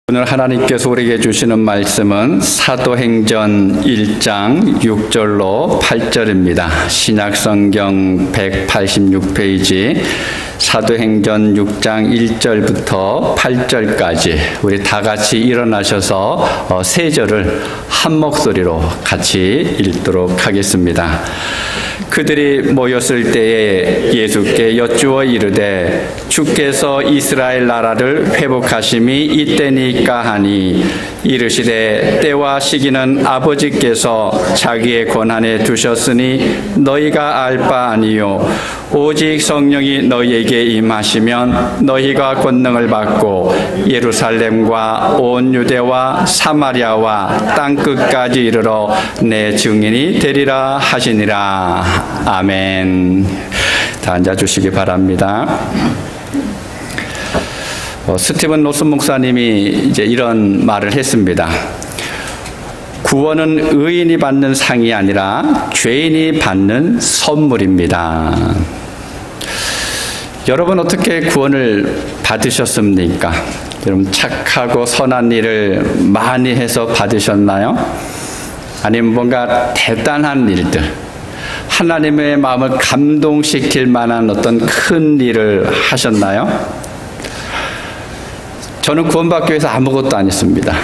오늘 하나님께서 우리에게 주시는 말씀은 사도행전 1장 6절로 8절입니다. 신약성경 186페이지 사도행전 6장 1절부터 8절까지 우리 다 같이 일어나셔서 세 절을 한 목소리로 같이 읽도록 하겠습니다. 그들이 모였을 때에 예수께 여쭈어 이르되 주께서 이스라엘 나라를 회복하심이 이때니까 하니 이르시되 때와 시기는 아버지께서 자기의 권한에 두셨으니 너희가 알 바 아니요 오직 성령이 너희에게 임하시면 너희가 권능을 받고 예루살렘과 온 유대와 사마리아와 땅끝까지 이르러 내 증인이 되리라 하시니라. 아멘. 다 앉아주시기 바랍니다. 스티븐 노슨 목사님이 이제 이런 말을 했습니다. 구원은 의인이 받는 상이 아니라 죄인이 받는 선물입니다. 여러분 어떻게 구원을 받으셨습니까? 여러분 착하고 선한 일을 많이 해서 받으셨나요? 아니면 뭔가 대단한 일들, 하나님의 마음을 감동시킬 만한 어떤 큰 일을 하셨나요? 저는 구원받기 위해서 아무것도 안 했습니다.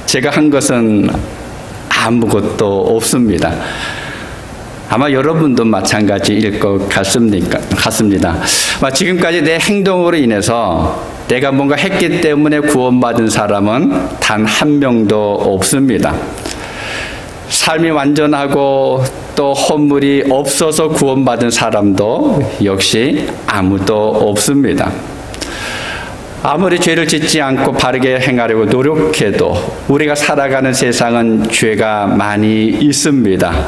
제가 한 것은 아무것도 없습니다. 아마 여러분도 마찬가지일 것 같습니다. 지금까지 내 행동으로 인해서 내가 뭔가 했기 때문에 구원받은 사람은 단 한 명도 없습니다. 삶이 완전하고 또 허물이 없어서 구원받은 사람도 역시 아무도 없습니다. 아무리 죄를 짓지 않고 바르게 행하려고 노력해도 우리가 살아가는 세상은 죄가 많이 있습니다.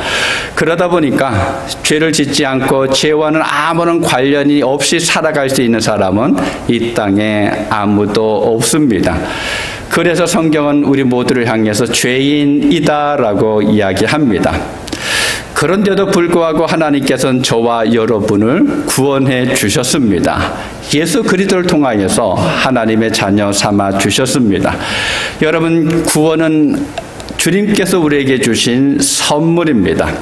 그러다 보니까 죄를 짓지 않고 죄와는 아무런 관련이 없이 살아갈 수 있는 사람은 이 땅에 아무도 없습니다. 그래서 성경은 우리 모두를 향해서 죄인이다라고 이야기합니다. 그런데도 불구하고 하나님께서는 저와 여러분을 구원해 주셨습니다. 예수 그리스도를 통하여서 하나님의 자녀 삼아 주셨습니다. 여러분, 구원은 주님께서 우리에게 주신 선물입니다.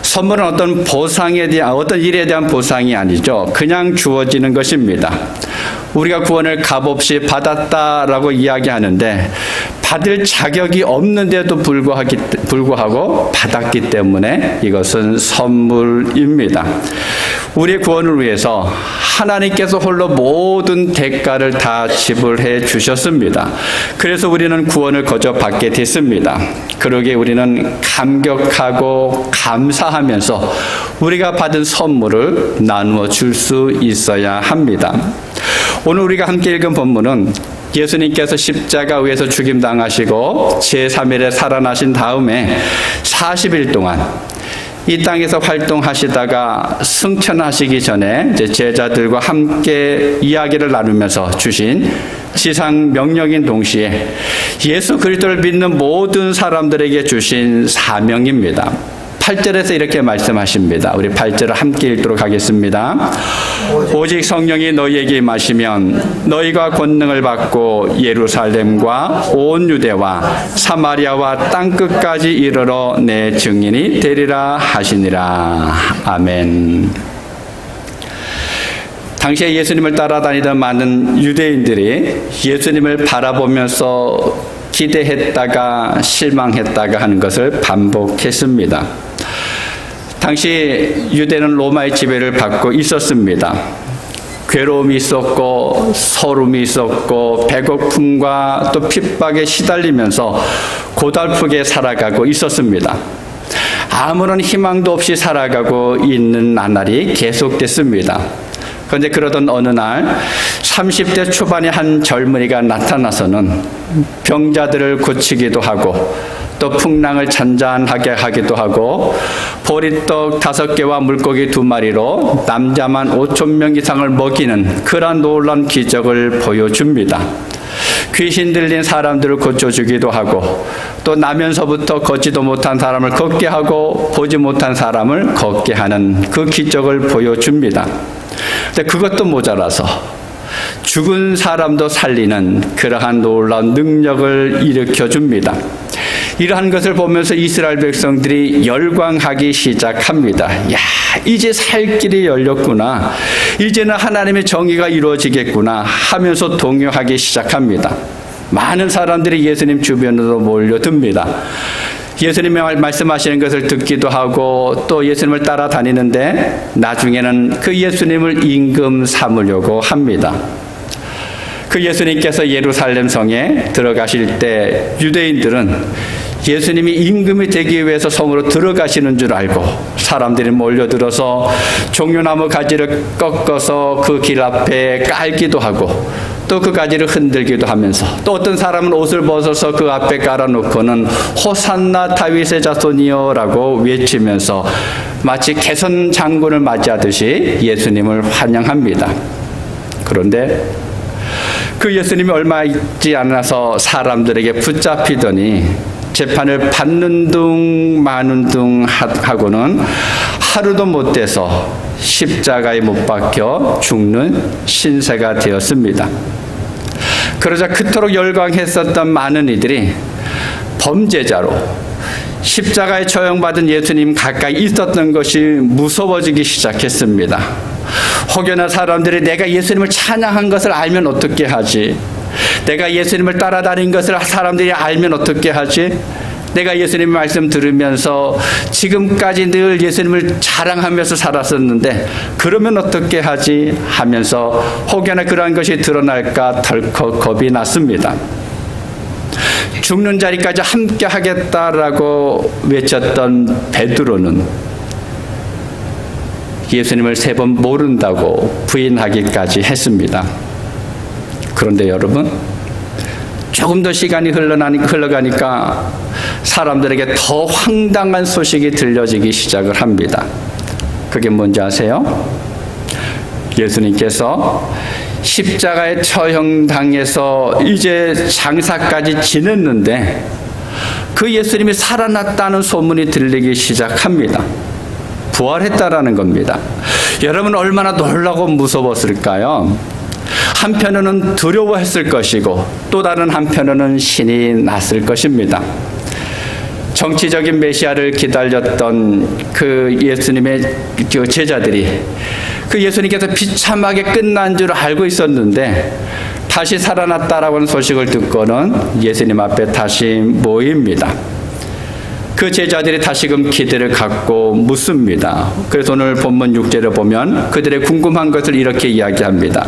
선물은 어떤 보상에 대한, 어떤 일에 대한 보상이 아니죠. 그냥 주어지는 것입니다. 우리가 구원을 값없이 받았다라고 이야기하는데 받을 자격이 없는데도 불구하고 받았기 때문에 이것은 선물입니다. 우리의 구원을 위해서 하나님께서 홀로 모든 대가를 다 지불해 주셨습니다. 그래서 우리는 구원을 거저 받게 됐습니다. 그러기에 우리는 감격하고 감사하면서 우리가 받은 선물을 나누어 줄 수 있어야 합니다. 오늘 우리가 함께 읽은 본문은 예수님께서 십자가 위에서 죽임당하시고 제3일에 살아나신 다음에 40일 동안 이 땅에서 활동하시다가 승천하시기 전에 제자들과 함께 이야기를 나누면서 주신 지상 명령인 동시에 예수 그리스도를 믿는 모든 사람들에게 주신 사명입니다. 8절에서 이렇게 말씀하십니다. 우리 8절을 함께 읽도록 하겠습니다. 오직 성령이 너희에게 임하시면 너희가 권능을 받고 예루살렘과 온 유대와 사마리아와 땅끝까지 이르러 내 증인이 되리라 하시니라. 아멘. 당시에 예수님을 따라다니던 많은 유대인들이 예수님을 바라보면서 기대했다가 실망했다가 하는 것을 반복했습니다. 당시 유대는 로마의 지배를 받고 있었습니다. 괴로움이 있었고 서름이 있었고 배고픔과 또 핍박에 시달리면서 고달프게 살아가고 있었습니다. 아무런 희망도 없이 살아가고 있는 나날이 계속됐습니다. 그런데 그러던 어느 날 30대 초반의 한 젊은이가 나타나서는 병자들을 고치기도 하고 또 풍랑을 잔잔하게 하기도 하고 보리떡 5개와 물고기 2마리로 남자만 5,000명 이상을 먹이는 그러한 놀라운 기적을 보여줍니다. 귀신 들린 사람들을 고쳐주기도 하고 또 나면서부터 걷지도 못한 사람을 걷게 하고 보지 못한 사람을 걷게 하는 그 기적을 보여줍니다. 근데 그것도 모자라서 죽은 사람도 살리는 그러한 놀라운 능력을 일으켜 줍니다. 이러한 것을 보면서 이스라엘 백성들이 열광하기 시작합니다. 야, 이제 살 길이 열렸구나. 이제는 하나님의 정의가 이루어지겠구나 하면서 동요하기 시작합니다. 많은 사람들이 예수님 주변으로 몰려듭니다. 예수님이 말씀하시는 것을 듣기도 하고 또 예수님을 따라다니는데 나중에는 그 예수님을 임금 삼으려고 합니다. 그 예수님께서 예루살렘 성에 들어가실 때 유대인들은 예수님이 임금이 되기 위해서 성으로 들어가시는 줄 알고 사람들이 몰려들어서 종려나무 가지를 꺾어서 그 길 앞에 깔기도 하고 또 그 가지를 흔들기도 하면서 또 어떤 사람은 옷을 벗어서 그 앞에 깔아놓고는 호산나 다윗의 자손이여 라고 외치면서 마치 개선 장군을 맞이하듯이 예수님을 환영합니다. 그런데 그 예수님이 얼마 있지 않아서 사람들에게 붙잡히더니 재판을 받는 둥 마는 둥 하고는 하루도 못 돼서 십자가에 못 박혀 죽는 신세가 되었습니다. 그러자 그토록 열광했었던 많은 이들이 범죄자로 십자가에 처형받은 예수님 가까이 있었던 것이 무서워지기 시작했습니다. 혹여나 사람들이 내가 예수님을 찬양한 것을 알면 어떻게 하지? 내가 예수님을 따라다닌 것을 사람들이 알면 어떻게 하지? 내가 예수님 말씀 들으면서 지금까지 늘 예수님을 자랑하면서 살았었는데 그러면 어떻게 하지? 하면서 혹여나 그러한 것이 드러날까 덜컥 겁이 났습니다. 죽는 자리까지 함께 하겠다라고 외쳤던 베드로는 예수님을 3번 모른다고 부인하기까지 했습니다. 그런데 여러분, 조금 더 시간이 흘러가니까 사람들에게 더 황당한 소식이 들려지기 시작을 합니다. 그게 뭔지 아세요? 예수님께서 십자가에 처형당해서 이제 장사까지 지냈는데 그 예수님이 살아났다는 소문이 들리기 시작합니다. 부활했다라는 겁니다. 여러분 얼마나 놀라고 무서웠을까요? 한편으로는 두려워했을 것이고 또 다른 한편으로는 신이 났을 것입니다. 정치적인 메시아를 기다렸던 그 예수님의 제자들이 그 예수님께서 비참하게 끝난 줄 알고 있었는데 다시 살아났다라고 하는 소식을 듣고는 예수님 앞에 다시 모입니다. 그 제자들이 다시금 기대를 갖고 묻습니다. 그래서 오늘 본문 6절을 보면 그들의 궁금한 것을 이렇게 이야기합니다.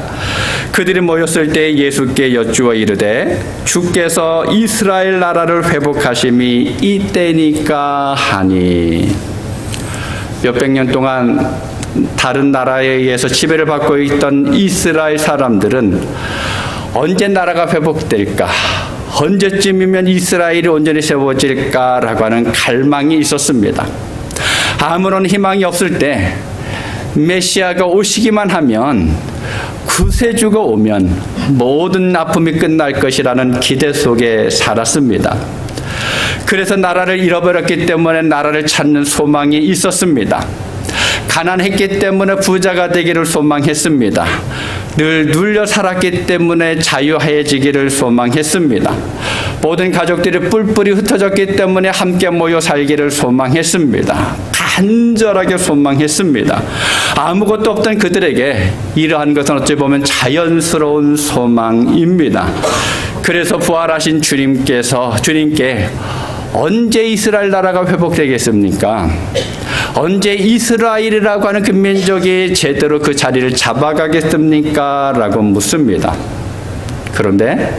그들이 모였을 때 예수께 여쭈어 이르되 주께서 이스라엘 나라를 회복하심이 이때니까 하니. 몇백 년 동안 다른 나라에 의해서 지배를 받고 있던 이스라엘 사람들은 언제 나라가 회복될까? 언제쯤이면 이스라엘이 온전히 세워질까라고 하는 갈망이 있었습니다. 아무런 희망이 없을 때 메시아가 오시기만 하면 구세주가 오면 모든 아픔이 끝날 것이라는 기대 속에 살았습니다. 그래서 나라를 잃어버렸기 때문에 나라를 찾는 소망이 있었습니다. 가난했기 때문에 부자가 되기를 소망했습니다. 늘 눌려 살았기 때문에 자유해지기를 소망했습니다. 모든 가족들이 뿔뿔이 흩어졌기 때문에 함께 모여 살기를 소망했습니다. 간절하게 소망했습니다. 아무것도 없던 그들에게 이러한 것은 어찌 보면 자연스러운 소망입니다. 그래서 부활하신 주님께 언제 이스라엘 나라가 회복되겠습니까? 언제 이스라엘이라고 하는 그 민족이 제대로 그 자리를 잡아가겠습니까? 라고 묻습니다. 그런데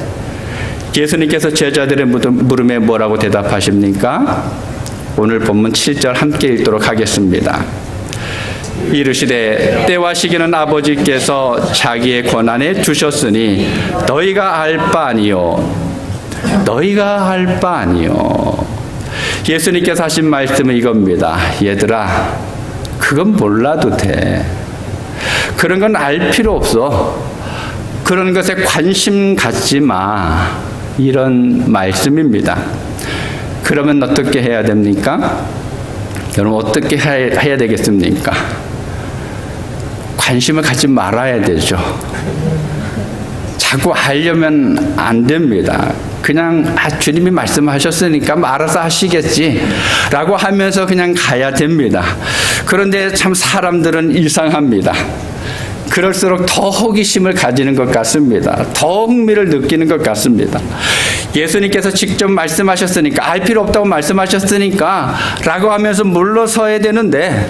예수님께서 제자들의 물음에 뭐라고 대답하십니까? 오늘 본문 7절 함께 읽도록 하겠습니다. 이르시되 때와 시기는 아버지께서 자기의 권한에 주셨으니 너희가 알 바 아니요. 너희가 알 바 아니요. 예수님께서 하신 말씀은 이겁니다. 얘들아, 그건 몰라도 돼. 그런 건 알 필요 없어. 그런 것에 관심 갖지 마. 이런 말씀입니다. 그러면 어떻게 해야 됩니까? 여러분 어떻게 해야 되겠습니까? 관심을 갖지 말아야 되죠. 자꾸 알려면 안 됩니다. 그냥 주님이 말씀하셨으니까 뭐 알아서 하시겠지 라고 하면서 그냥 가야 됩니다. 그런데 참 사람들은 이상합니다. 그럴수록 더 호기심을 가지는 것 같습니다. 더 흥미를 느끼는 것 같습니다. 예수님께서 직접 말씀하셨으니까, 알 필요 없다고 말씀하셨으니까 라고 하면서 물러서야 되는데,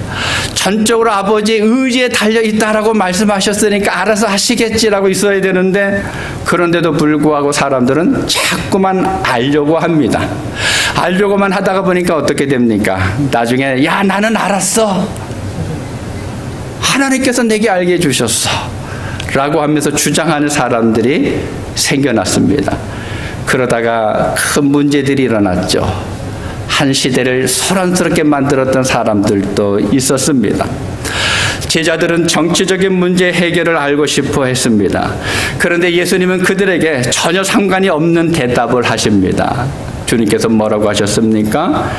전적으로 아버지의 의지에 달려있다라고 말씀하셨으니까 알아서 하시겠지라고 있어야 되는데, 그런데도 불구하고 사람들은 자꾸만 알려고 합니다. 알려고만 하다가 보니까 어떻게 됩니까? 나중에 야, 나는 알았어, 하나님께서 내게 알게 해주셨어 라고 하면서 주장하는 사람들이 생겨났습니다. 그러다가 큰 문제들이 일어났죠. 한 시대를 소란스럽게 만들었던 사람들도 있었습니다. 제자들은 정치적인 문제 해결을 알고 싶어 했습니다. 그런데 예수님은 그들에게 전혀 상관이 없는 대답을 하십니다. 주님께서 뭐라고 하셨습니까?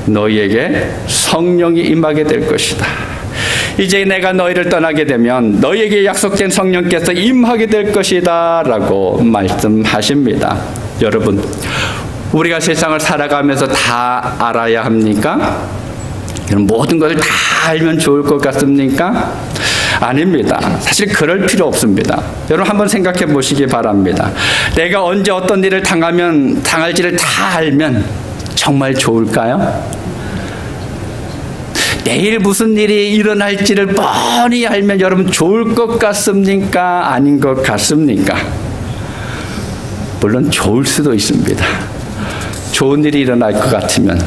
너희에게 성령이 임하게 될 것이다. 이제 내가 너희를 떠나게 되면 너희에게 약속된 성령께서 임하게 될 것이다 라고 말씀하십니다. 여러분, 우리가 세상을 살아가면서 다 알아야 합니까? 모든 것을 다 알면 좋을 것 같습니까? 아닙니다. 사실 그럴 필요 없습니다. 여러분 한번 생각해 보시기 바랍니다. 내가 언제 어떤 일을 당할지를 다 알면 정말 좋을까요? 내일 무슨 일이 일어날지를 뻔히 알면 여러분 좋을 것 같습니까? 아닌 것 같습니까? 물론 좋을 수도 있습니다. 좋은 일이 일어날 것 같으면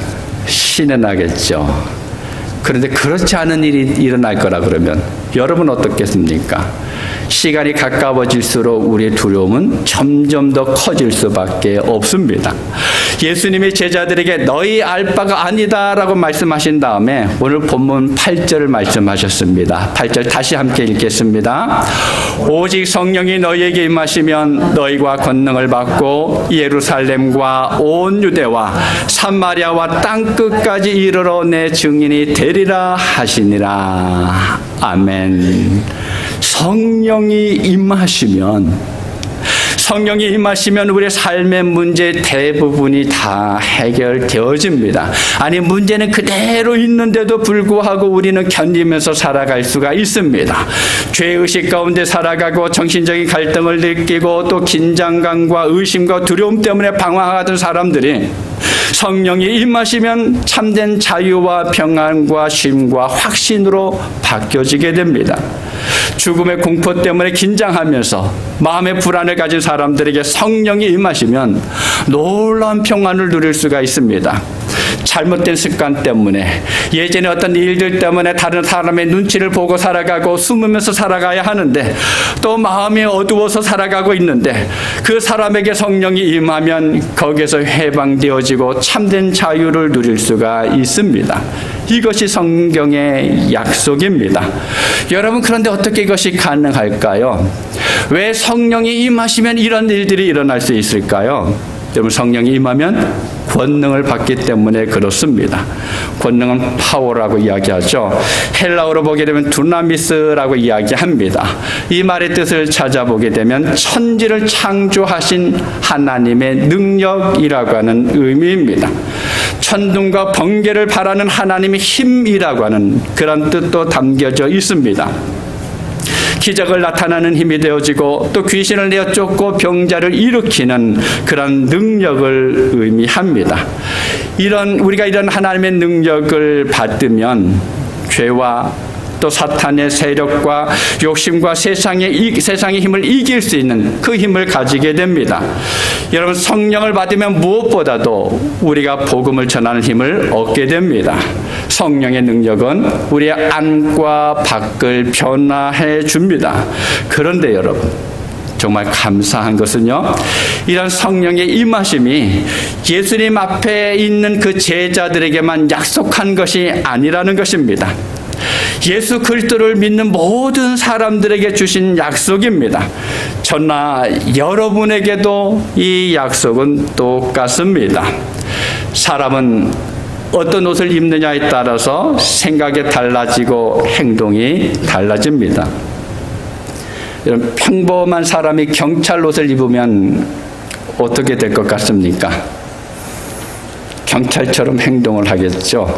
신이 나겠죠. 그런데 그렇지 않은 일이 일어날 거라 그러면 여러분 어떻겠습니까? 시간이 가까워질수록 우리의 두려움은 점점 더 커질 수밖에 없습니다. 예수님이 제자들에게 너희 알 바가 아니다 라고 말씀하신 다음에 오늘 본문 8절을 말씀하셨습니다. 8절 다시 함께 읽겠습니다. 오직 성령이 너희에게 임하시면 너희가 권능을 받고 예루살렘과 온 유대와 사마리아와 땅끝까지 이르러 내 증인이 되리라 하시니라. 아멘. 성령이 임하시면 우리의 삶의 문제 대부분이 다 해결되어집니다. 아니, 문제는 그대로 있는데도 불구하고 우리는 견디면서 살아갈 수가 있습니다. 죄의식 가운데 살아가고 정신적인 갈등을 느끼고 또 긴장감과 의심과 두려움 때문에 방황하던 사람들이 성령이 임하시면 참된 자유와 평안과 쉼과 확신으로 바뀌어지게 됩니다. 죽음의 공포 때문에 긴장하면서 마음의 불안을 가진 사람들에게 성령이 임하시면 놀라운 평안을 누릴 수가 있습니다. 잘못된 습관 때문에, 예전에 어떤 일들 때문에 다른 사람의 눈치를 보고 살아가고 숨으면서 살아가야 하는데 또 마음이 어두워서 살아가고 있는데 그 사람에게 성령이 임하면 거기에서 해방되어지고 참된 자유를 누릴 수가 있습니다. 이것이 성경의 약속입니다. 여러분, 그런데 어떻게 이것이 가능할까요? 왜 성령이 임하시면 이런 일들이 일어날 수 있을까요? 여러분, 성령이 임하면 권능을 받기 때문에 그렇습니다. 권능은 파워라고 이야기하죠. 헬라어로 보게 되면 두나미스라고 이야기합니다. 이 말의 뜻을 찾아보게 되면 천지를 창조하신 하나님의 능력이라고 하는 의미입니다. 천둥과 번개를 바라는 하나님의 힘이라고 하는 그런 뜻도 담겨져 있습니다. 기적을 나타나는 힘이 되어지고 또 귀신을 내어 쫓고 병자를 일으키는 그런 능력을 의미합니다. 우리가 이런 하나님의 능력을 받으면 죄와 또 사탄의 세력과 욕심과 세상의 힘을 이길 수 있는 그 힘을 가지게 됩니다. 여러분, 성령을 받으면 무엇보다도 우리가 복음을 전하는 힘을 얻게 됩니다. 성령의 능력은 우리의 안과 밖을 변화해 줍니다. 그런데 여러분, 정말 감사한 것은요, 이런 성령의 임하심이 예수님 앞에 있는 그 제자들에게만 약속한 것이 아니라는 것입니다. 예수 그리스도를 믿는 모든 사람들에게 주신 약속입니다. 저나 여러분에게도 이 약속은 똑같습니다. 사람은 어떤 옷을 입느냐에 따라서 생각이 달라지고 행동이 달라집니다. 이런 평범한 사람이 경찰 옷을 입으면 어떻게 될 것 같습니까? 경찰처럼 행동을 하겠죠.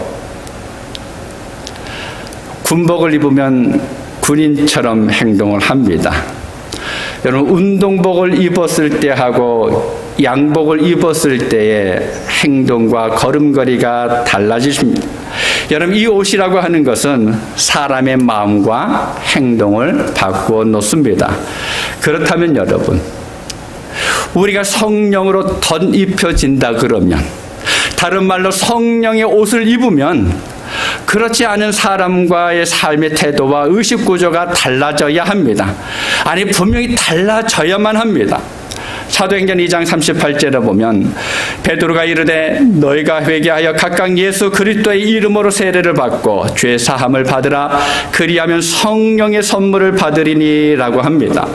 군복을 입으면 군인처럼 행동을 합니다. 여러분, 운동복을 입었을 때하고 양복을 입었을 때의 행동과 걸음걸이가 달라지십니다. 여러분, 이 옷이라고 하는 것은 사람의 마음과 행동을 바꾸어 놓습니다. 그렇다면 여러분, 우리가 성령으로 덧입혀진다 그러면, 다른 말로 성령의 옷을 입으면 그렇지 않은 사람과의 삶의 태도와 의식 구조가 달라져야 합니다. 아니, 분명히 달라져야만 합니다. 사도행전 2장 38절에 보면 베드로가 이르되 너희가 회개하여 각각 예수 그리스도의 이름으로 세례를 받고 죄 사함을 받으라. 그리하면 성령의 선물을 받으리니라고 합니다.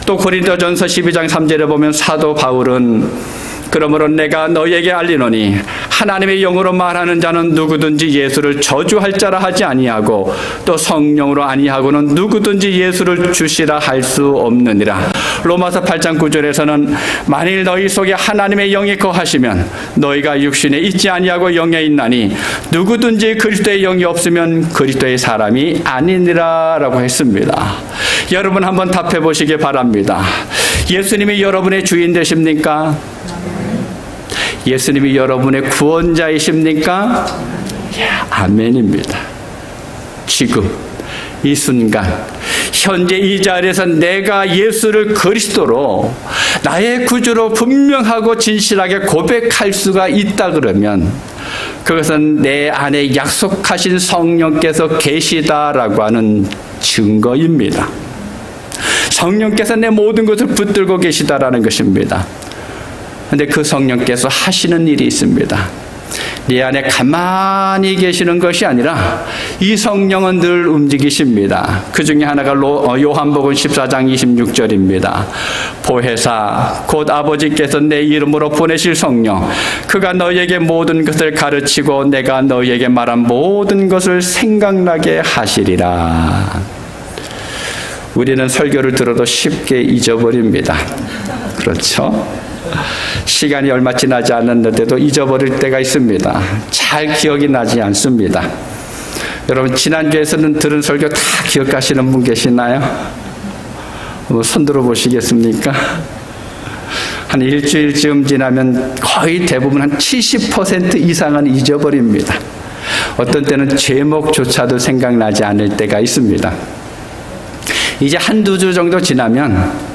또 고린도전서 12장 3절에 보면 사도 바울은 그러므로 내가 너희에게 알리노니 하나님의 영으로 말하는 자는 누구든지 예수를 저주할 자라 하지 아니하고 또 성령으로 아니하고는 누구든지 예수를 주시라 할 수 없느니라. 로마서 8장 9절에서는 만일 너희 속에 하나님의 영이 거하시면 너희가 육신에 있지 아니하고 영에 있나니 누구든지 그리스도의 영이 없으면 그리스도의 사람이 아니니라 라고 했습니다. 여러분 한번 답해 보시기 바랍니다. 예수님이 여러분의 주인 되십니까? 예수님이 여러분의 구원자이십니까? 아멘입니다. 지금 이 순간 현재 이 자리에서 내가 예수를 그리스도로 나의 구주로 분명하고 진실하게 고백할 수가 있다 그러면 그것은 내 안에 약속하신 성령께서 계시다라고 하는 증거입니다. 성령께서 내 모든 것을 붙들고 계시다라는 것입니다. 그런데 그 성령께서 하시는 일이 있습니다. 네 안에 가만히 계시는 것이 아니라 이 성령은 늘 움직이십니다. 그 중에 하나가 요한복음 14장 26절입니다. 보혜사 곧 아버지께서 내 이름으로 보내실 성령 그가 너희에게 모든 것을 가르치고 내가 너희에게 말한 모든 것을 생각나게 하시리라. 우리는 설교를 들어도 쉽게 잊어버립니다. 그렇죠? 시간이 얼마 지나지 않았는데도 잊어버릴 때가 있습니다. 잘 기억이 나지 않습니다. 여러분, 지난주에서는 들은 설교 다 기억하시는 분 계시나요? 손 들어 보시겠습니까? 한 일주일쯤 지나면 거의 대부분 한 70% 이상은 잊어버립니다. 어떤 때는 제목조차도 생각나지 않을 때가 있습니다. 이제 한두 주 정도 지나면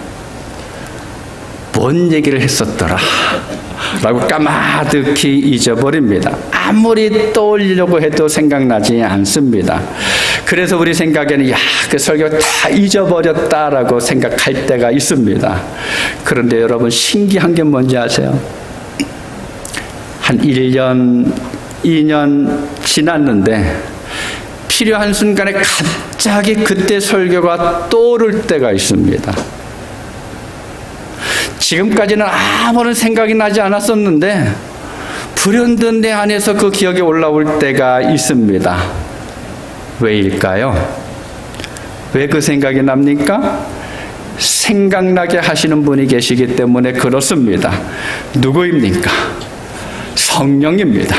뭔 얘기를 했었더라 라고 까마득히 잊어버립니다. 아무리 떠올리려고 해도 생각나지 않습니다. 그래서 우리 생각에는 그 설교 다 잊어버렸다라고 생각할 때가 있습니다. 그런데 여러분, 신기한 게 뭔지 아세요? 한 1년, 2년 지났는데 필요한 순간에 갑자기 그때 설교가 떠오를 때가 있습니다. 지금까지는 아무런 생각이 나지 않았었는데 불현듯 내 안에서 그 기억이 올라올 때가 있습니다. 왜일까요? 왜 그 생각이 납니까? 생각나게 하시는 분이 계시기 때문에 그렇습니다. 누구입니까? 성령입니다.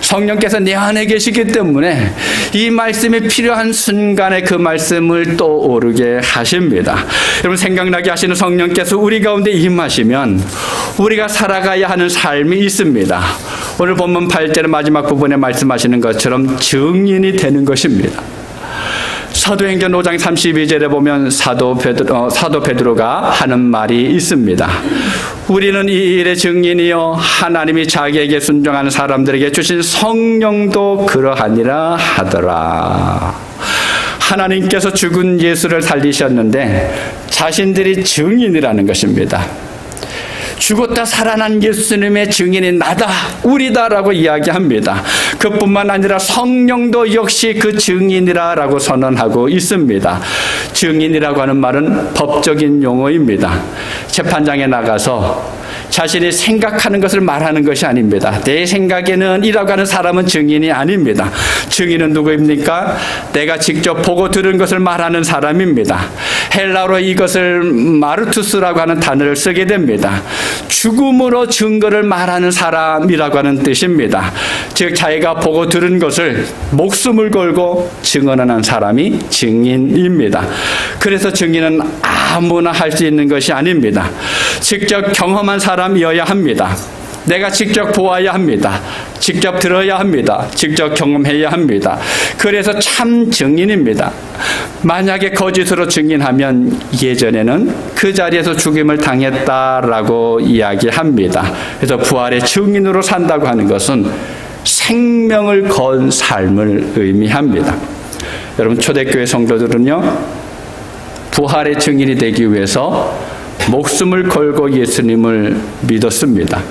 성령께서 내 안에 계시기 때문에 이 말씀이 필요한 순간에 그 말씀을 떠오르게 하십니다. 여러분, 생각나게 하시는 성령께서 우리 가운데 임하시면 우리가 살아가야 하는 삶이 있습니다. 오늘 본문 8절 마지막 부분에 말씀하시는 것처럼 증인이 되는 것입니다. 사도행전 5장 32절에 보면 사도 베드로가 하는 말이 있습니다. 우리는 이 일의 증인이요 하나님이 자기에게 순종하는 사람들에게 주신 성령도 그러하니라 하더라. 하나님께서 죽은 예수를 살리셨는데 자신들이 증인이라는 것입니다. 죽었다 살아난 예수님의 증인이 나다, 우리다라고 이야기합니다. 그뿐만 아니라 성령도 역시 그 증인이라고 선언하고 있습니다. 증인이라고 하는 말은 법적인 용어입니다. 재판장에 나가서 자신이 생각하는 것을 말하는 것이 아닙니다. 내 생각에는 이라고 하는 사람은 증인이 아닙니다. 증인은 누구입니까? 내가 직접 보고 들은 것을 말하는 사람입니다. 헬라어로 이것을 마르투스라고 하는 단어를 쓰게 됩니다. 죽음으로 증거를 말하는 사람이라고 하는 뜻입니다. 즉 자기가 보고 들은 것을 목숨을 걸고 증언하는 사람이 증인입니다. 그래서 증인은 아무나 할 수 있는 것이 아닙니다. 직접 경험한 사람이어야 합니다. 내가 직접 보아야 합니다. 직접 들어야 합니다. 직접 경험해야 합니다. 그래서 참 증인입니다. 만약에 거짓으로 증인하면 예전에는 그 자리에서 죽임을 당했다라고 이야기합니다. 그래서 부활의 증인으로 산다고 하는 것은 생명을 건 삶을 의미합니다. 여러분 초대교회 성도들은요, 부활의 증인이 되기 위해서 목숨을 걸고 예수님을 믿었습니다.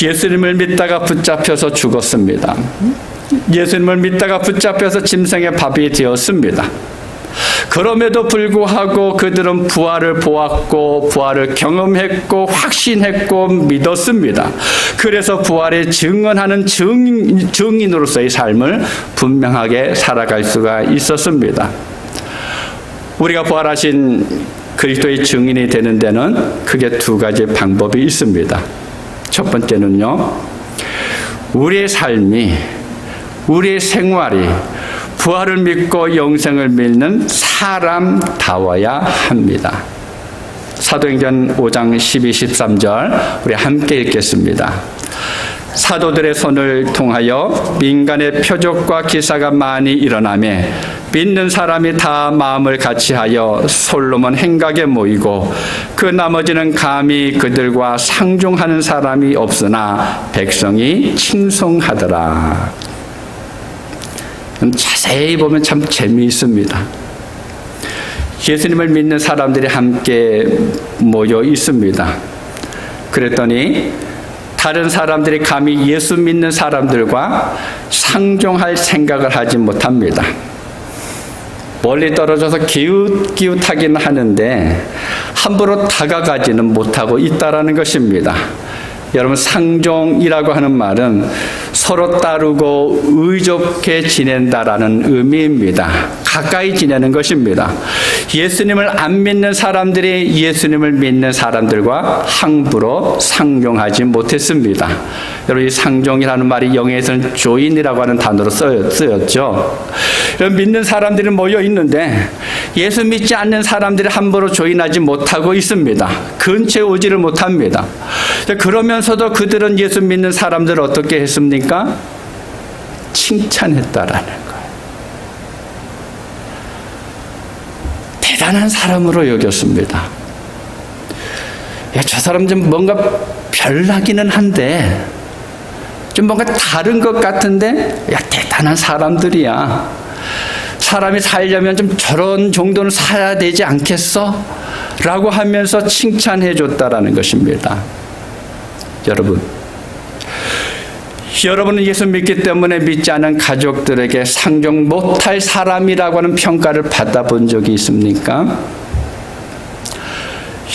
예수님을 믿다가 붙잡혀서 죽었습니다. 예수님을 믿다가 붙잡혀서 짐승의 밥이 되었습니다. 그럼에도 불구하고 그들은 부활을 보았고 부활을 경험했고 확신했고 믿었습니다. 그래서 부활에 증언하는 증인으로서의 삶을 분명하게 살아갈 수가 있었습니다. 우리가 부활하신 그리스도의 증인이 되는 데는 크게 두 가지 방법이 있습니다. 첫 번째는요, 우리의 삶이, 우리의 생활이 부활을 믿고 영생을 믿는 사람다워야 합니다. 사도행전 5장 12, 13절 우리 함께 읽겠습니다. 사도들의 손을 통하여 민간의 표적과 기사가 많이 일어나매 믿는 사람이 다 마음을 같이하여 솔로몬 행각에 모이고 그 나머지는 감히 그들과 상종하는 사람이 없으나 백성이 칭송하더라. 자세히 보면 참 재미있습니다. 예수님을 믿는 사람들이 함께 모여 있습니다. 그랬더니 다른 사람들이 감히 예수 믿는 사람들과 상종할 생각을 하지 못합니다. 멀리 떨어져서 기웃기웃하긴 하는데 함부로 다가가지는 못하고 있다라는 것입니다. 여러분, 상종이라고 하는 말은 서로 따르고 의좋게 지낸다라는 의미입니다. 가까이 지내는 것입니다. 예수님을 안 믿는 사람들이 예수님을 믿는 사람들과 함부로 상종하지 못했습니다. 여러분, 이 상종이라는 말이 영어에서는 join이라고 하는 단어로 쓰였죠. 믿는 사람들이 모여 있는데 예수 믿지 않는 사람들이 함부로 조인하지 못하고 있습니다. 근처에 오지를 못합니다. 그러면서도 그들은 예수 믿는 사람들을 어떻게 했습니까? 칭찬했다라는 거예요. 대단한 사람으로 여겼습니다. 야, 저 사람 좀 뭔가 별나기는 한데 좀 뭔가 다른 것 같은데, 야, 대단한 사람들이야. 사람이 살려면 좀 저런 정도는 살아야 되지 않겠어? 라고 하면서 칭찬해 줬다라는 것입니다. 여러분은 예수 믿기 때문에 믿지 않은 가족들에게 상종 못할 사람이라고 하는 평가를 받아본 적이 있습니까?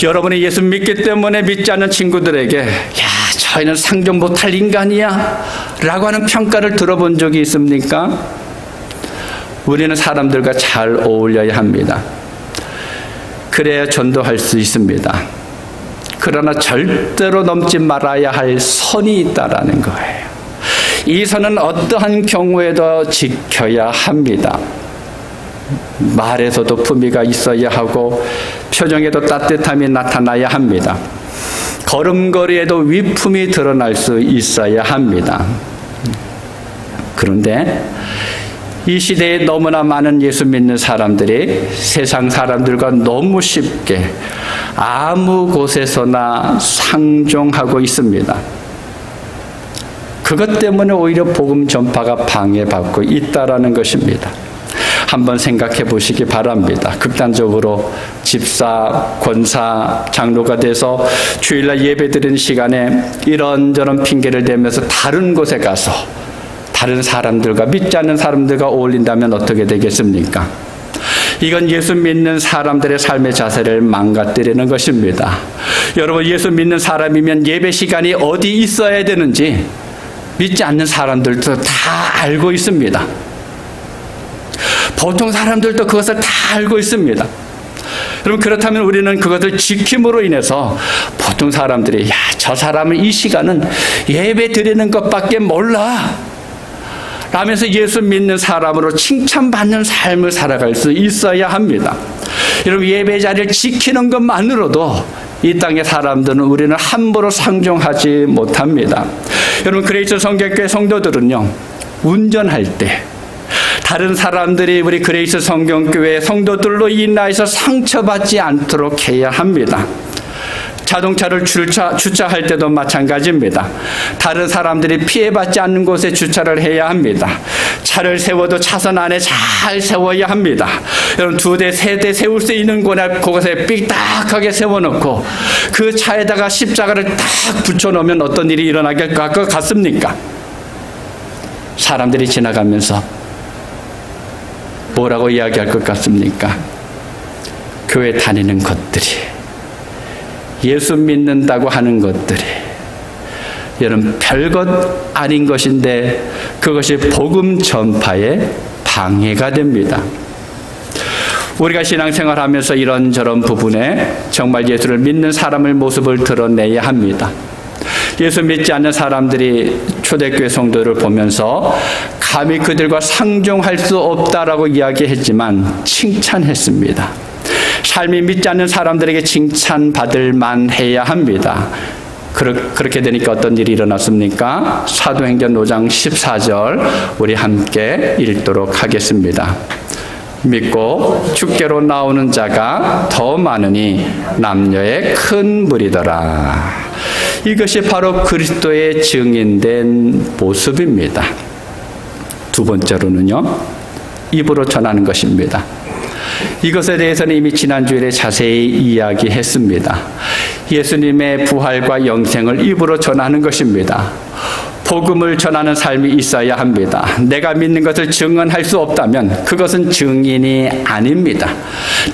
여러분이 예수 믿기 때문에 믿지 않는 친구들에게 야, 저희는 상종 못할 인간이야 라고 하는 평가를 들어본 적이 있습니까? 우리는 사람들과 잘 어울려야 합니다. 그래야 전도할 수 있습니다. 그러나 절대로 넘지 말아야 할 선이 있다라는 거예요. 이 선은 어떠한 경우에도 지켜야 합니다. 말에서도 품위가 있어야 하고 표정에도 따뜻함이 나타나야 합니다. 걸음걸이에도 위품이 드러날 수 있어야 합니다. 그런데 이 시대에 너무나 많은 예수 믿는 사람들이 세상 사람들과 너무 쉽게 아무 곳에서나 상종하고 있습니다. 그것 때문에 오히려 복음 전파가 방해받고 있다라는 것입니다. 한번 생각해 보시기 바랍니다. 극단적으로 집사, 권사, 장로가 돼서 주일날 예배드리는 시간에 이런저런 핑계를 대면서 다른 곳에 가서 다른 사람들과, 믿지 않는 사람들과 어울린다면 어떻게 되겠습니까? 이건 예수 믿는 사람들의 삶의 자세를 망가뜨리는 것입니다. 여러분, 예수 믿는 사람이면 예배 시간이 어디 있어야 되는지 믿지 않는 사람들도 다 알고 있습니다. 보통 사람들도 그것을 다 알고 있습니다. 여러분, 그렇다면 우리는 그것을 지킴으로 인해서 보통 사람들이, 야, 저 사람은 이 시간은 예배 드리는 것밖에 몰라 라면서 예수 믿는 사람으로 칭찬받는 삶을 살아갈 수 있어야 합니다. 여러분, 예배 자리를 지키는 것만으로도 이 땅의 사람들은 우리는 함부로 상종하지 못합니다. 여러분, 그레이스 성경교회 성도들은요, 운전할 때 다른 사람들이 우리 그레이스 성경교회 성도들로 인하여서 상처받지 않도록 해야 합니다. 자동차를 주차할 때도 마찬가지입니다. 다른 사람들이 피해받지 않는 곳에 주차를 해야 합니다. 차를 세워도 차선 안에 잘 세워야 합니다. 여러분, 2대, 3대 세울 수 있는 곳에 삐딱하게 세워놓고 그 차에다가 십자가를 딱 붙여놓으면 어떤 일이 일어나게 할 것 같습니까? 사람들이 지나가면서 뭐라고 이야기할 것 같습니까? 교회 다니는 것들이, 예수 믿는다고 하는 것들이 여러분 별것 아닌 것인데 그것이 복음 전파에 방해가 됩니다. 우리가 신앙생활하면서 이런저런 부분에 정말 예수를 믿는 사람의 모습을 드러내야 합니다. 예수 믿지 않는 사람들이 초대교회 성도를 보면서 감히 그들과 상종할 수 없다라고 이야기했지만 칭찬했습니다. 삶이 믿지 않는 사람들에게 칭찬받을 만해야 합니다. 그렇게 되니까 어떤 일이 일어났습니까? 사도행전 5장 14절 우리 함께 읽도록 하겠습니다. 믿고 주께로 나오는 자가 더 많으니 남녀의 큰 무리더라. 이것이 바로 그리스도의 증인된 모습입니다. 두 번째로는요, 입으로 전하는 것입니다. 이것에 대해서는 이미 지난 주일에 자세히 이야기했습니다. 예수님의 부활과 영생을 입으로 전하는 것입니다. 복음을 전하는 삶이 있어야 합니다. 내가 믿는 것을 증언할 수 없다면 그것은 증인이 아닙니다.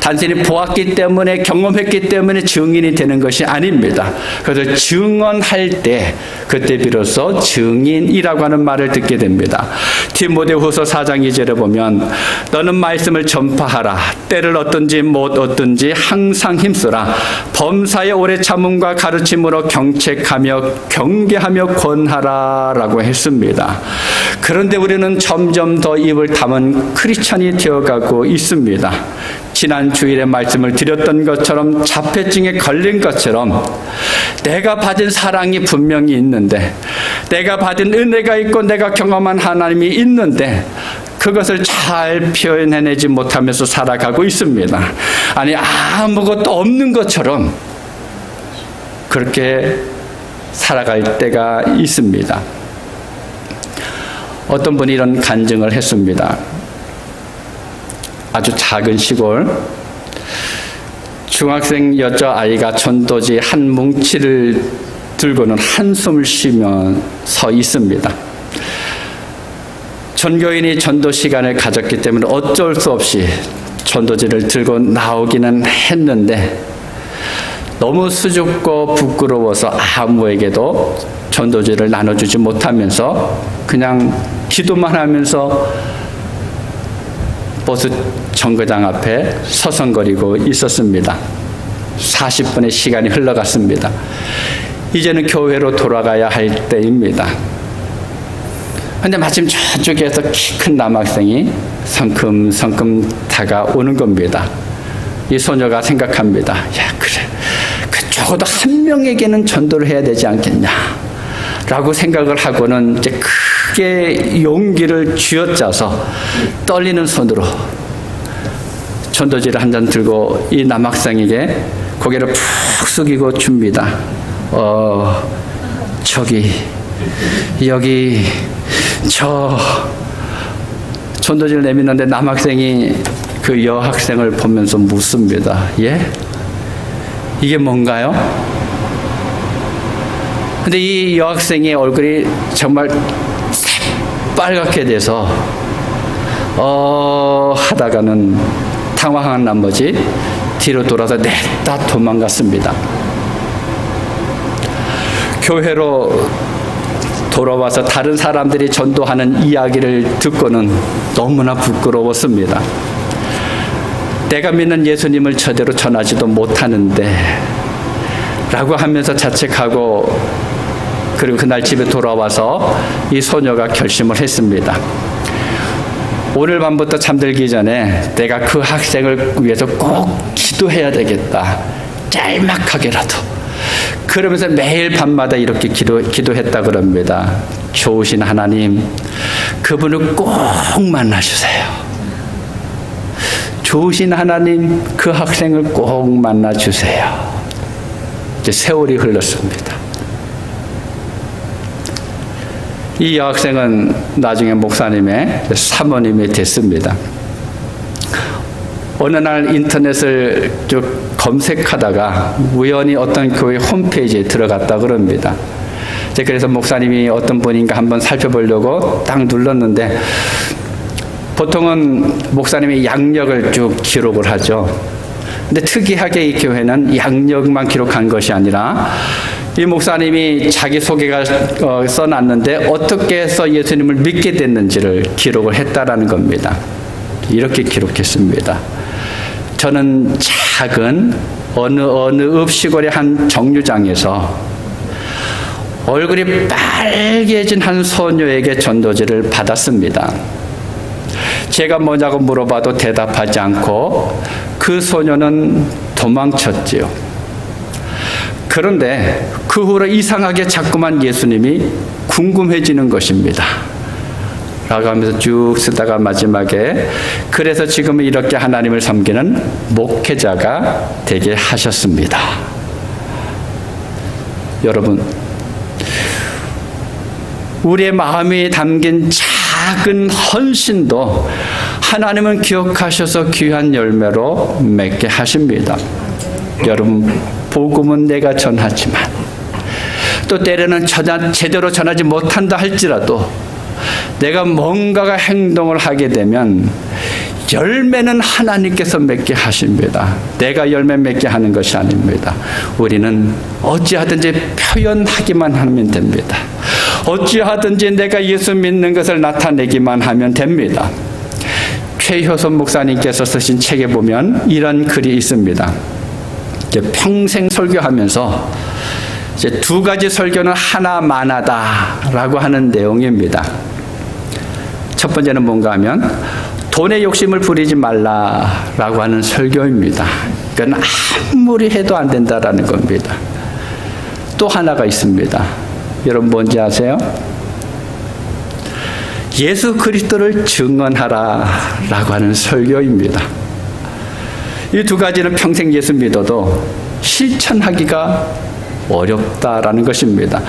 단순히 보았기 때문에, 경험했기 때문에 증인이 되는 것이 아닙니다. 그래서 증언할 때 그때 비로소 증인이라고 하는 말을 듣게 됩니다. 디모데후서 4장 2절에 보면 너는 말씀을 전파하라. 때를 얻든지 못 얻든지 항상 힘쓰라. 범사에 오래 참음과 가르침으로 경책하며 경계하며 권하라 라고 했습니다. 그런데 우리는 점점 더 입을 다문 크리스천이 되어가고 있습니다. 지난 주일에 말씀을 드렸던 것처럼 자폐증에 걸린 것처럼 내가 받은 사랑이 분명히 있는데, 내가 받은 은혜가 있고 내가 경험한 하나님이 있는데 그것을 잘 표현해내지 못하면서 살아가고 있습니다. 아니, 아무것도 없는 것처럼 그렇게 살아갈 때가 있습니다. 어떤 분이 이런 간증을 했습니다. 아주 작은 시골, 중학생 여자아이가 전도지 한 뭉치를 들고는 한숨을 쉬면서 있습니다. 전교인이 전도 시간을 가졌기 때문에 어쩔 수 없이 전도지를 들고 나오기는 했는데 너무 수줍고 부끄러워서 아무에게도 전도지를 나눠주지 못하면서 그냥 기도만 하면서 버스 정거장 앞에 서성거리고 있었습니다. 40분의 시간이 흘러갔습니다. 이제는 교회로 돌아가야 할 때입니다. 그런데 마침 저쪽에서 키 큰 남학생이 성큼성큼 다가오는 겁니다. 이 소녀가 생각합니다. 야, 그래, 적어도 한 명에게는 전도를 해야 되지 않겠냐 라고 생각을 하고는 이제 크게 용기를 쥐어짜서 떨리는 손으로 전도지를 한 잔 들고 이 남학생에게 고개를 푹 숙이고 줍니다. 저기 여기 저 전도지를 내미는데 남학생이 그 여학생을 보면서 묻습니다. 예? 이게 뭔가요? 근데 이 여학생의 얼굴이 정말 빨갛게 돼서 하다가는 당황한 나머지 뒤로 돌아서 냈다 도망갔습니다. 교회로 돌아와서 다른 사람들이 전도하는 이야기를 듣고는 너무나 부끄러웠습니다. 내가 믿는 예수님을 제대로 전하지도 못하는데 라고 하면서 자책하고, 그리고 그날 집에 돌아와서 이 소녀가 결심을 했습니다. 오늘 밤부터 잠들기 전에 내가 그 학생을 위해서 꼭 기도해야 되겠다. 짤막하게라도. 그러면서 매일 밤마다 이렇게 기도했다 그럽니다. 좋으신 하나님, 그분을 꼭 만나주세요. 좋으신 하나님, 그 학생을 꼭 만나주세요. 이제 세월이 흘렀습니다. 이 여학생은 나중에 목사님의 사모님이 됐습니다. 어느 날 인터넷을 쭉 검색하다가 우연히 어떤 교회 홈페이지에 들어갔다 그럽니다. 그래서 목사님이 어떤 분인가 한번 살펴보려고 딱 눌렀는데, 보통은 목사님이 양력을 쭉 기록을 하죠. 근데 특이하게 이 교회는 양력만 기록한 것이 아니라 이 목사님이 자기 소개가 써놨는데 어떻게 해서 예수님을 믿게 됐는지를 기록을 했다라는 겁니다. 이렇게 기록했습니다. 저는 작은 어느 읍시골의 한 정류장에서 얼굴이 빨개진 한 소녀에게 전도지를 받았습니다. 제가 뭐냐고 물어봐도 대답하지 않고 그 소녀는 도망쳤지요. 그런데 그 후로 이상하게 자꾸만 예수님이 궁금해지는 것입니다. 라고 하면서 쭉 쓰다가 마지막에, 그래서 지금은 이렇게 하나님을 섬기는 목회자가 되게 하셨습니다. 여러분, 우리의 마음에 담긴 작은 헌신도 하나님은 기억하셔서 귀한 열매로 맺게 하십니다. 여러분, 복음은 내가 전하지만 또 때로는 제대로 전하지 못한다 할지라도 내가 뭔가가 행동을 하게 되면 열매는 하나님께서 맺게 하십니다. 내가 열매 맺게 하는 것이 아닙니다. 우리는 어찌하든지 표현하기만 하면 됩니다. 어찌하든지 내가 예수 믿는 것을 나타내기만 하면 됩니다. 최효선 목사님께서 쓰신 책에 보면 이런 글이 있습니다. 평생 설교하면서 이제 두 가지 설교는 하나만하다라고 하는 내용입니다. 첫 번째는 뭔가 하면 돈의 욕심을 부리지 말라라고 하는 설교입니다. 그건 아무리 해도 안 된다라는 겁니다. 또 하나가 있습니다. 여러분 뭔지 아세요? 예수 그리스도를 증언하라라고 하는 설교입니다. 이 두 가지는 평생 예수 믿어도 실천하기가 어렵다라는 것입니다.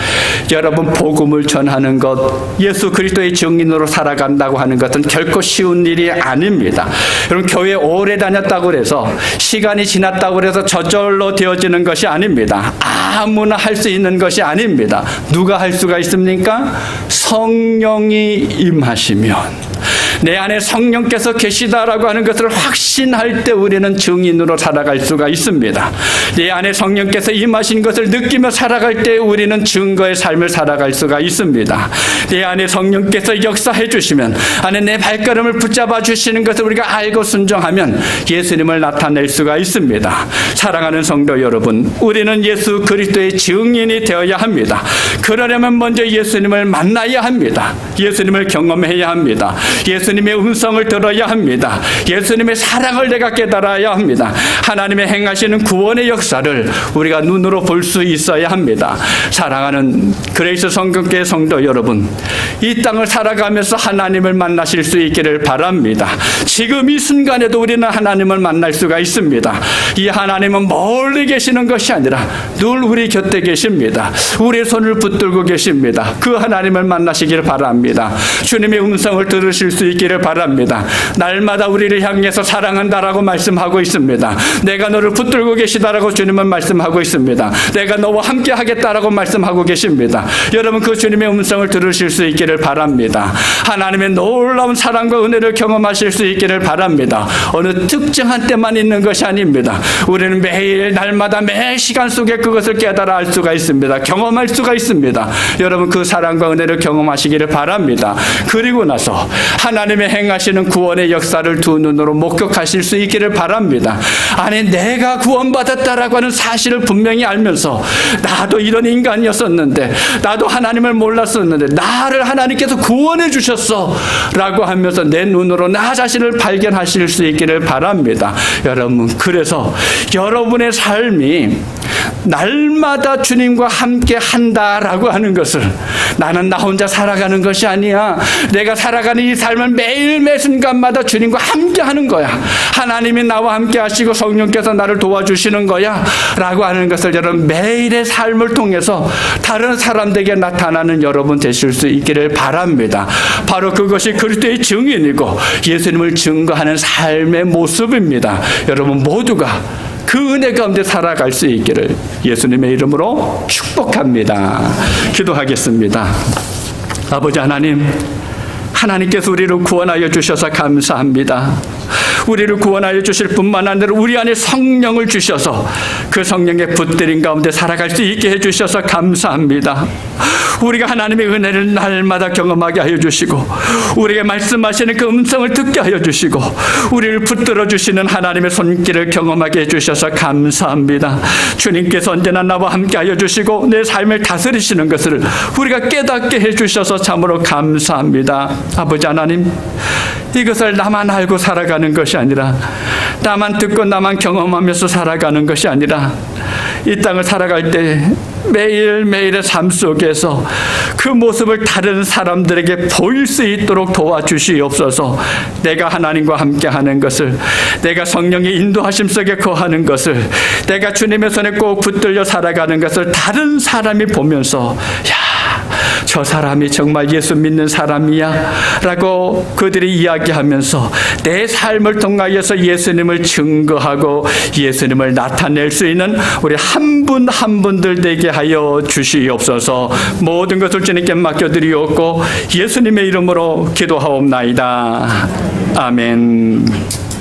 여러분, 복음을 전하는 것, 예수 그리스도의 증인으로 살아간다고 하는 것은 결코 쉬운 일이 아닙니다. 여러분, 교회 오래 다녔다고 해서, 시간이 지났다고 해서 저절로 되어지는 것이 아닙니다. 아무나 할 수 있는 것이 아닙니다. 누가 할 수가 있습니까? 성령이 임하시면, 내 안에 성령께서 계시다라고 하는 것을 확신할 때 우리는 증인으로 살아갈 수가 있습니다. 내 안에 성령께서 임하신 것을 느끼며 살아갈 때 우리는 증거의 삶을 살아갈 수가 있습니다. 내 안에 성령께서 역사해 주시면, 안에 내 발걸음을 붙잡아 주시는 것을 우리가 알고 순종하면 예수님을 나타낼 수가 있습니다. 사랑하는 성도 여러분, 우리는 예수 그리스도의 증인이 되어야 합니다. 그러려면 먼저 예수님을 만나야 합니다. 예수님을 경험해야 합니다. 예수님의 음성을 들어야 합니다. 예수님의 사랑을 내가 깨달아야 합니다. 하나님의 행하시는 구원의 역사를 우리가 눈으로 볼 수 있어야 합니다. 사랑하는 그레이스 성경교회 성도 여러분, 이 땅을 살아가면서 하나님을 만나실 수 있기를 바랍니다. 지금 이 순간에도 우리는 하나님을 만날 수가 있습니다. 이 하나님은 멀리 계시는 것이 아니라 늘 우리 곁에 계십니다. 우리의 손을 붙들고 계십니다. 그 하나님을 만나시기를 바랍니다. 주님의 음성을 들으실 수 있기를 바랍니다. 날마다 우리를 향해서 사랑한다라고 말씀하고 있습니다. 내가 너를 붙들고 계시다라고 주님은 말씀하고 있습니다. 내가 너와 함께 하겠다라고 말씀하고 계십니다. 여러분, 그 주님의 음성을 들으실 수 있기를 바랍니다. 하나님의 놀라운 사랑과 은혜를 경험하실 수 있기를 바랍니다. 어느 특정한 때만 있는 것이 아닙니다. 우리는 매일 날마다 매 시간 속에 그것을 깨달아 알 수가 있습니다. 경험할 수가 있습니다. 여러분, 그 사랑과 은혜를 경험하시기를 바랍니다. 그리고 나서 하나님 하나님의 행하시는 구원의 역사를 두 눈으로 목격하실 수 있기를 바랍니다. 아니, 내가 구원받았다라고 하는 사실을 분명히 알면서 나도 이런 인간이었었는데, 나도 하나님을 몰랐었는데 나를 하나님께서 구원해 주셨어 라고 하면서 내 눈으로 나 자신을 발견하실 수 있기를 바랍니다. 여러분, 그래서 여러분의 삶이 날마다 주님과 함께 한다라고 하는 것을, 나는 나 혼자 살아가는 것이 아니야, 내가 살아가는 이 삶은 매일매 순간마다 주님과 함께 하는 거야, 하나님이 나와 함께 하시고 성령께서 나를 도와주시는 거야 라고 하는 것을 여러분 매일의 삶을 통해서 다른 사람들에게 나타나는 여러분 되실 수 있기를 바랍니다. 바로 그것이 그리스도의 증인이고 예수님을 증거하는 삶의 모습입니다. 여러분 모두가 그 은혜 가운데 살아갈 수 있기를 예수님의 이름으로 축복합니다. 기도하겠습니다. 아버지 하나님, 하나님께서 우리를 구원하여 주셔서 감사합니다. 우리를 구원하여 주실 뿐만 아니라 우리 안에 성령을 주셔서 그 성령의 붙들림 가운데 살아갈 수 있게 해주셔서 감사합니다. 우리가 하나님의 은혜를 날마다 경험하게 하여 주시고, 우리에게 말씀하시는 그 음성을 듣게 하여 주시고, 우리를 붙들어 주시는 하나님의 손길을 경험하게 해주셔서 감사합니다. 주님께서 언제나 나와 함께 하여 주시고 내 삶을 다스리시는 것을 우리가 깨닫게 해주셔서 참으로 감사합니다. 아버지 하나님, 이것을 나만 알고 살아가는 것이 아니라, 나만 듣고 나만 경험하면서 살아가는 것이 아니라, 이 땅을 살아갈 때 매일매일의 삶 속에서 그 모습을 다른 사람들에게 보일 수 있도록 도와주시옵소서. 내가 하나님과 함께하는 것을, 내가 성령의 인도하심 속에 거하는 것을, 내가 주님의 손에 꼭 붙들려 살아가는 것을 다른 사람이 보면서, 야, 저 사람이 정말 예수 믿는 사람이야 라고 그들이 이야기하면서 내 삶을 통하여서 예수님을 증거하고 예수님을 나타낼 수 있는 우리 한 분 한 분들 되게 하여 주시옵소서. 모든 것을 주님께 맡겨드리옵고 예수님의 이름으로 기도하옵나이다. 아멘.